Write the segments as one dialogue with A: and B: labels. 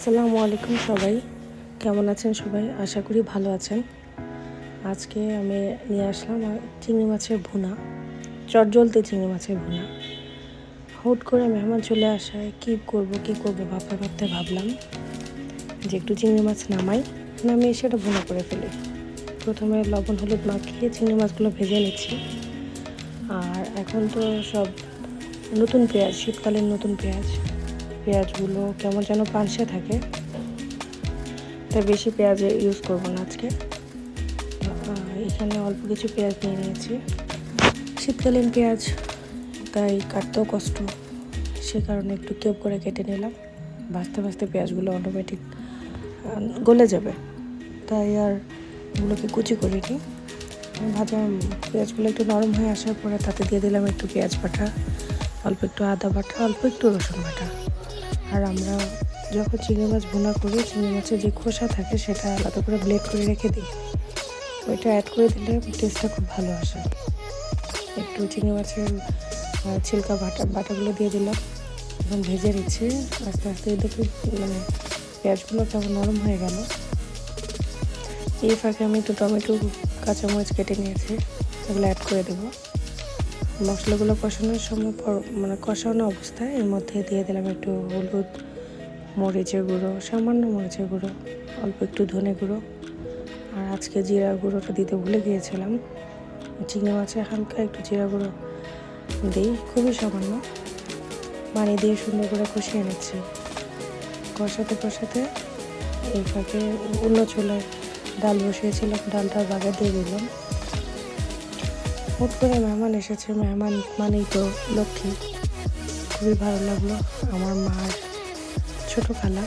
A: আসসালামু আলাইকুম সবাই, কেমন আছেন সবাই? আশা করি ভালো আছেন। আজকে আমি নিয়ে আসলাম চিংড়ি মাছের ভুনা, চটজলদি চিংড়ি মাছের ভুনা। হুট করে মেহমান চলে আসায় কী করব ভাবতে ভাবতে ভাবলাম যে একটু চিংড়ি মাছ নামিয়ে সেটা ভুনা করে ফেলি। প্রথমে লবণ হলুদ মাখিয়ে চিংড়ি মাছগুলো ভেজে নিচ্ছি। আর এখন তো সব নতুন পেঁয়াজ, শীতকালীন নতুন পেঁয়াজগুলো কেমন যেন পানসে থাকে, তাই বেশি পেঁয়াজ ইউজ করব না আজকে। এখানে অল্প কিছু পেঁয়াজ নিয়ে নিয়েছি, শীতকালীন পেঁয়াজ, তাই কাটতেও কষ্ট, সে কারণে একটু কিউব করে কেটে নিলাম। ভাজতে ভাজতে পেঁয়াজগুলো অটোমেটিক গলে যাবে, তাই আর এগুলোকে কুচি করিনি। ভাজা পেঁয়াজগুলো একটু নরম হয়ে আসার পরে তাতে দিয়ে দিলাম একটু পেঁয়াজ বাটা, অল্প একটু আদা বাটা, অল্প একটু রসুন বাটা। আর আমরা যখন চিংড়ি মাছ ভুনা করি, চিংড়ি মাছের যে খোসা থাকে সেটা আলাদা করে ব্লেড করে রেখে দিই, ওইটা অ্যাড করে দিলে টেস্টটা খুব ভালো আসে। একটু চিংড়ি মাছের ছিলকা বাটাগুলো দিয়ে দিলাম এবং ভেজে নিচ্ছি আস্তে আস্তে। দেখি পেঁয়াজগুলো কেমন নরম হয়ে গেল। এই ফাঁকে আমি একটু টমেটো, কাঁচামরিচ কেটে নিয়েছি, এগুলো অ্যাড করে দেবো। মশলাগুলো কষানোর সময় কষানো অবস্থায় এর মধ্যে দিয়ে দিলাম একটু হলুদ, মরিচের গুঁড়ো, সামান্য মরিচের গুঁড়ো, অল্প একটু ধনে গুঁড়ো। আর আজকে জিরা গুঁড়োটা দিতে ভুলে গিয়েছিলাম। চিংড়ি মাছে হালকা একটু জিরা গুঁড়ো দিই, খুবই সামান্য। পানি দিয়ে সুন্দর করে কষিয়ে নিচ্ছি। কষাতে এই ফাঁকে অন্য চুলায় ডাল বসিয়েছিলাম, ডালটা বাগা দিয়ে দিলাম। হুট করে মেহমান এসেছে, মেহমান মানেই তো লক্ষ্মী। খুবই ভালো লাগলো। আমার মার ছোট খালা,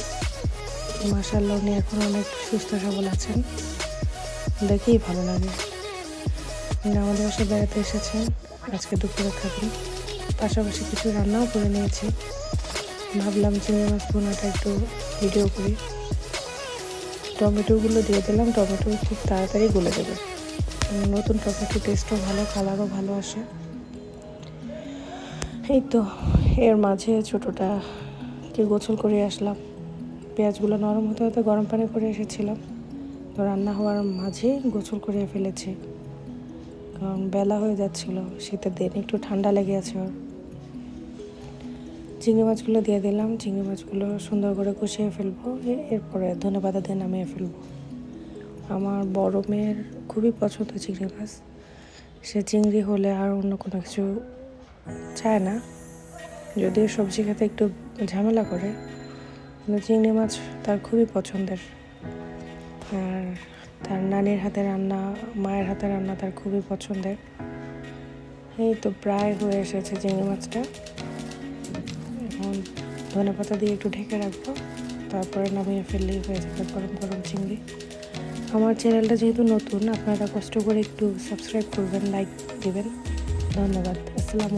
A: মাশাআল্লাহ, উনি এখন অনেক সুস্থ সবল আছেন, দেখেই ভালো লাগে। উনি আমাদের বাসায় বেড়াতে এসেছেন, আজকে দুপুরে থাকবেন। পাশাপাশি কিছু রান্নাও করে নিয়েছি। ভাবলাম চিংড়ি মাছ ভুনাটা একটু ভিডিও করি। টমেটোগুলো দিয়ে দিলাম, টমেটো খুব তাড়াতাড়ি গলে দেবে। নতুন টমেটো টেস্টও ভালো, কালারও ভালো আসে। এই তো এর মাঝে ছোটোটাকে গোসল করে আসলাম। পেঁয়াজগুলো নরম হতে হতে গরম পানি করে এসেছিলাম, তো রান্না হওয়ার মাঝেই গোসল করে ফেলেছি, কারণ বেলা হয়ে যাচ্ছিল, শীতের দিন একটু ঠান্ডা লেগে আছে ওর। চিংড়ি মাছগুলো দিয়ে দিলাম, চিংড়ি মাছগুলো সুন্দর করে কষিয়ে ফেলবো, এরপরে ধনেপাতা দিয়ে নামিয়ে ফেলবো। আমার বড় মেয়ের খুবই পছন্দ চিংড়ি মাছ, সে চিংড়ি হলে আর অন্য কোনো কিছু চায় না। যদিও সবজি খেতে একটু ঝামেলা করে, কিন্তু চিংড়ি মাছ তার খুবই পছন্দের। আর তার নানির হাতে রান্না, মায়ের হাতে রান্না তার খুবই পছন্দের। এই তো প্রায় হয়ে এসেছে চিংড়ি মাছটা। এখন ধনেপাতা দিয়ে একটু ঢেকে রাখবো, তারপরে নামিয়ে ফেললেই হয়ে যাবে গরম গরম চিংড়ি। আমার চ্যানেলটা যেহেতু নতুন, আপনারা কষ্ট করে একটু সাবস্ক্রাইব করবেন, লাইক দেবেন। ধন্যবাদ। আসসালামু